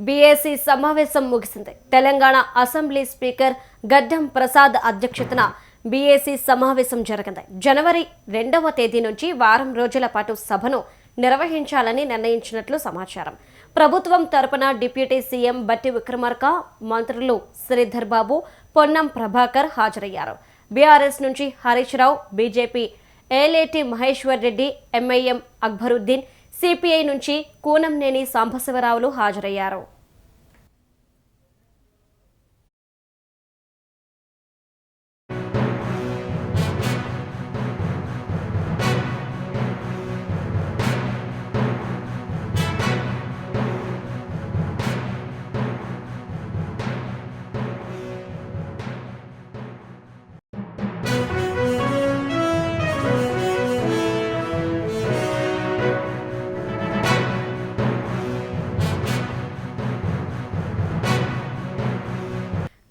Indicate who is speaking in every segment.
Speaker 1: BAC సమావేశం ముగిసింది. Telangana assembly speaker గడ్డం ప్రసాద్ అధ్యక్షతన బీఏసీ సమావేశం జరిగింది. జనవరి 2వ తేదీ నుంచి వారం రోజుల పాటు సభను నిర్వహించాలని నిర్ణయించినట్లు సమాచారం. ప్రభుత్వం తరపున డిప్యూటీ సీఎం బట్టి విక్రమార్క, మంత్రులు శ్రీధర్ బాబు, పొన్నం ప్రభాకర్ హాజరయ్యారు. బీఆర్ఎస్ నుంచి Harish Rao, BJP Eleti Maheshwar Reddy, MIM Akbaruddin, CPI నుంచి కూనంనేని సాంబశివరావులు హాజరయ్యారు.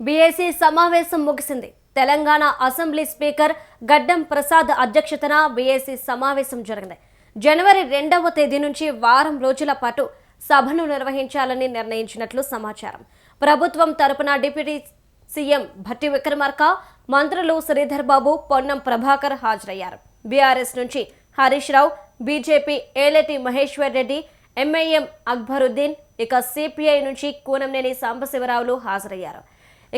Speaker 1: బీఏసీ సమావేశం ముగిసింది. తెలంగాణ అసెంబ్లీ స్పీకర్ గడ్డం ప్రసాద్ అధ్యక్షతన బీఏసీ సమావేశం జరిగింది. జనవరి 2వ తేదీ నుంచి వారం రోజుల పాటు సభను నిర్వహించాలని నిర్ణయించినట్లు సమాచారం. ప్రభుత్వం తరపున డిప్యూటీ సీఎం భట్టి విక్రమార్క, మంత్రులు శ్రీధర్ బాబు, పొన్నం ప్రభాకర్ హాజరయ్యారు. బీఆర్ఎస్ నుంచి హరీష్ రావు, బీజేపీ ఏలేటి మహేశ్వర్ రెడ్డి, ఎంఐఎం అక్బరుద్దీన్, ఇక సిపిఐ నుంచి కూనంనేని సాంబశివరావులు హాజరయ్యారు.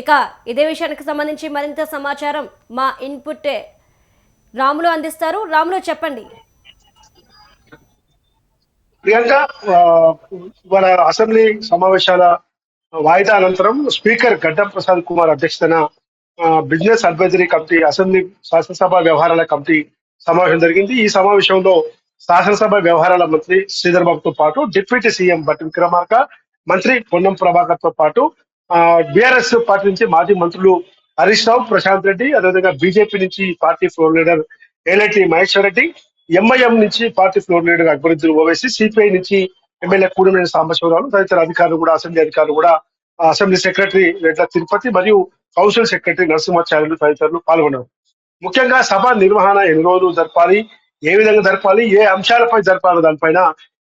Speaker 1: ఇక ఇదే విషయానికి సంబంధించి మరింత సమాచారం మా ఇన్పుట్ రాములు అందిస్తారు. రాములు, చెప్పండి.
Speaker 2: ప్రియాంక, మన అసెంబ్లీ సమావేశాల వాయిదా అనంతరం స్పీకర్ గడ్డం ప్రసాద్ కుమార్ అధ్యక్షతన బిజినెస్ అడ్వైజరీ కమిటీ, అసెంబ్లీ శాసనసభ వ్యవహారాల కమిటీ సమావేశం జరిగింది. ఈ సమావేశంలో శాసనసభ వ్యవహారాల మంత్రి శ్రీధర్ బాబుతో పాటు డిప్యూటీ సీఎం బట్టి విక్రమార్క, మంత్రి పొన్నం ప్రభాకర్ తో పాటు బీఆర్ఎస్ పార్టీ నుంచి మాజీ మంత్రులు హరీష్ రావు, ప్రశాంత్ రెడ్డి, అదేవిధంగా బీజేపీ నుంచి party floor leader Eleti Maheshwar Reddy, MIM నుంచి party floor leader Akbaruddin Owaisi, CPI నుంచి ఎమ్మెల్యే కూనంనేని సాంబశివరావు, తదితర అధికారులు కూడా, అసెంబ్లీ కూడా, అసెంబ్లీ సెక్రటరీ రెడ్ల తిరుపతి మరియు కౌన్సిల్ సెక్రటరీ నరసింహాచార్యులు తదితరులు పాల్గొన్నారు. ముఖ్యంగా సభ నిర్వహణ ఎన్ని రోజులు జరపాలి, ఏ విధంగా జరపాలి, ఏ అంశాలపై జరపాలి, దానిపైన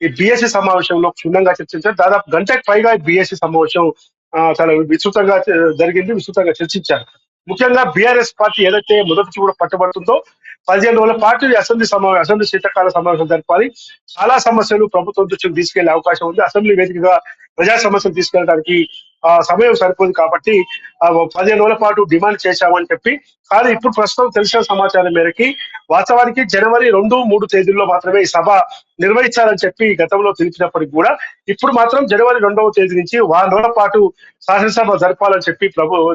Speaker 2: ఈ బీఏసీ సమావేశంలో క్షుణ్ణంగా చర్చించారు. దాదాపు గంటకు పైగా ఈ బీఏసీ సమావేశం చాలా విస్తృతంగా జరిగింది, విస్తృతంగా చర్చించారు. ముఖ్యంగా బీఆర్ఎస్ పార్టీ ఏదైతే మొదటి కూడా పట్టుబడుతుందో 15 రోజుల పాటు అసెంబ్లీ శీతకాల సమావేశం జరపాలి. చాలా సమస్యలు ప్రభుత్వం దృష్టికి తీసుకెళ్లే అవకాశం ఉంది. అసెంబ్లీ వేదికగా ప్రజా సమస్యలు తీసుకెళ్ళడానికి సమయం సరిపోదు కాబట్టి 15 రోజుల పాటు డిమాండ్ చేశామని చెప్పి, కానీ ఇప్పుడు ప్రస్తుతం తెలిసిన సమాచారం మేరకి వాస్తవానికి జనవరి 2, 3 తేదీల్లో మాత్రమే ఈ సభ నిర్వహించాలని చెప్పి గతంలో తెలిపినప్పటికీ కూడా ఇప్పుడు మాత్రం జనవరి 2వ తేదీ నుంచి వారం రోజుల పాటు శాసనసభ జరపాలని చెప్పి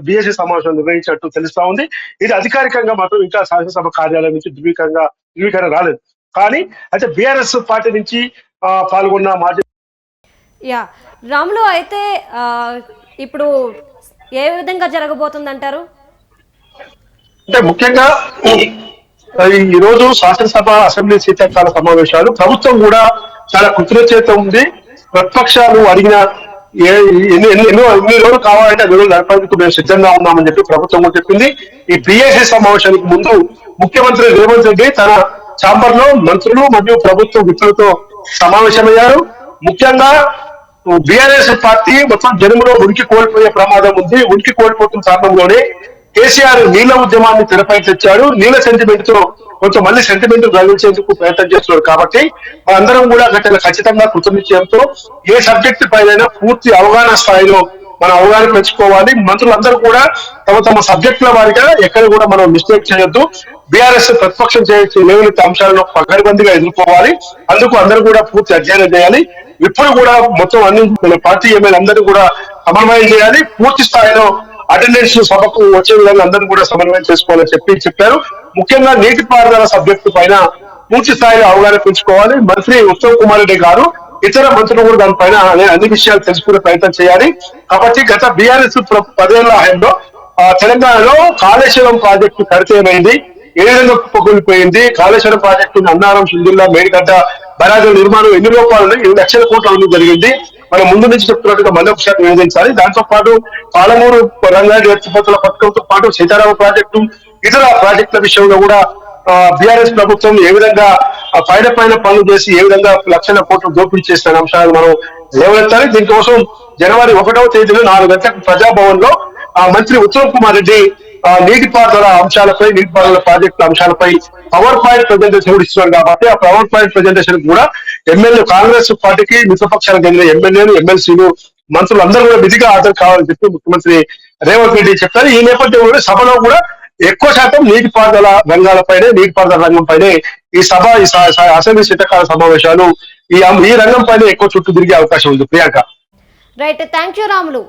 Speaker 2: బీఏసీ సమావేశం నిర్వహించినట్టు తెలుస్తా ఉంది. ఇది అధికారికంగా మాత్రం ఇంకా శాసనసభ కార్యాలయం నుంచి ధృవీకరణ రాలేదు. కానీ అయితే బీఆర్ఎస్ పార్టీ నుంచి పాల్గొన్న మాజీ
Speaker 1: రాములు, అయితే ఇప్పుడు ఏ విధంగా జరగబోతుందంటారు?
Speaker 2: అంటే ముఖ్యంగా ఈ రోజు శాసనసభ అసెంబ్లీ శీతాకాల సమావేశాలు ప్రభుత్వం కూడా చాలా కృతజ్ఞత ఉంది. ప్రతిపక్షాలు అడిగిన ఎన్ని రోజులు కావాలంటే 2 రోజులు నడపడానికి మేము సిద్ధంగా ఉన్నామని చెప్పి ప్రభుత్వం కూడా చెప్పింది. ఈ బీఏసీ సమావేశానికి ముందు ముఖ్యమంత్రి రేవంత్ రెడ్డి తన ఛాంబర్ లో మంత్రులు మరియు ప్రభుత్వ మిత్రులతో సమావేశమయ్యారు. ముఖ్యంగా బీఆర్ఎస్ పార్టీ మొత్తం జనములో ఉనికి కోల్పోయే ప్రమాదం ఉంది. ఉనికి కోల్పోతున్న కారణంలోనే కేసీఆర్ నీళ్ల ఉద్యమాన్ని తెరపై తెచ్చాడు. నీళ్ల సెంటిమెంట్ తో కొంచెం మళ్ళీ సెంటిమెంట్ గెలిచేందుకు ప్రయత్నం చేస్తున్నారు. కాబట్టి మనందరం కూడా ఖచ్చితంగా కృతనిశ్చయంతో ఏ సబ్జెక్టు పైన పూర్తి అవగాహన స్థాయిలో మనం అవగాహన పెంచుకోవాలి. మంత్రులందరూ కూడా తమ సబ్జెక్టుల వారిగా ఎక్కడ కూడా మనం మిస్టేక్ చేయొద్దు. బీఆర్ఎస్ ప్రతిపక్షం లేవనెత్తే అంశాలను పకడ్బందీగా ఎదుర్కోవాలి. అందుకు అందరూ కూడా పూర్తి అధ్యయనం చేయాలి. ఇప్పుడు కూడా మొత్తం అన్ని పార్టీ ఎమ్మెల్యే అందరూ కూడా సమన్వయం చేయాలి. పూర్తి స్థాయిలో అటెండెన్స్ సభకు వచ్చే విధంగా అందరూ కూడా సమన్వయం చేసుకోవాలని చెప్పారు. ముఖ్యంగా నీటిపారుదల సబ్జెక్టు పైన పూర్తి స్థాయిలో అవగాహన పెంచుకోవాలి. మంత్రి ఉత్తమ్ కుమార్ రెడ్డి గారు, ఇతర మంత్రులు కూడా దానిపైన అన్ని విషయాలు తెలుసుకునే ప్రయత్నం చేయాలి. కాబట్టి గత బీఆర్ఎస్ 10 ఏళ్ల హయాంలో తెలంగాణలో కాళేశ్వరం ప్రాజెక్టు కడితేమైంది, ఏ విధంగా కుప్పకూలిపోయింది, కాళేశ్వరం ప్రాజెక్టు అన్నారం, సుందిల్లా, మేడిగడ్డ బరాజుల నిర్మాణం ఎన్ని రూపాయలు 7 లక్షల కోట్ల అభివృద్ధి జరిగింది. మనం ముందు నుంచి చెప్తున్నట్టుగా మళ్ళీ ఒకసారి విభజించాలి. దాంతో పాటు పాలమూరు రంగారెడ్డి ఎత్తిపోతల పథకంతో పాటు సీతారామ ప్రాజెక్టు, ఇతర ప్రాజెక్టుల విషయంలో కూడా బీఆర్ఎస్ ప్రభుత్వం ఏ విధంగా పైన పనులు చేసి ఏ విధంగా లక్షల కోట్లు దోపిడీ చేసిన అంశాలు మనం లేవనెత్తాలి. దీనికోసం జనవరి 1వ తేదీన 4 గంటలకు ప్రజాభవన్ లో మంత్రి ఉత్తమ్ కుమార్ రెడ్డి నీటిపారుదల అంశాలపై, నీటిపారుదల ప్రాజెక్టుల అంశాలపై పవర్ పాయింట్ ప్రజెంటేషన్ కూడా ఇస్తున్నారు కాబట్టి ఆ పవర్ పాయింట్ ప్రజెంటేషన్ కూడా ఎమ్మెల్యే, కాంగ్రెస్ పార్టీకి మిత్రపక్షాలకు చెందిన ఎమ్మెల్యేలు, ఎమ్మెల్సీలు, మంత్రులు అందరూ కూడా విధిగా హాజరు కావాలని చెప్పి ముఖ్యమంత్రి రేవంత్ రెడ్డి చెప్పారు. ఈ నేపథ్యంలో సభలో కూడా ఎక్కువ శాతం నీటిపారుదల రంగాలపైనే, నీటిపారుదల రంగంపైనే ఈ అసెంబ్లీ శీతాకాల సమావేశాలు ఈ రంగం పైన ఎక్కువ చుట్టూ తిరిగే అవకాశం ఉంది. Priyanka.
Speaker 1: Right, thank you Ramulu.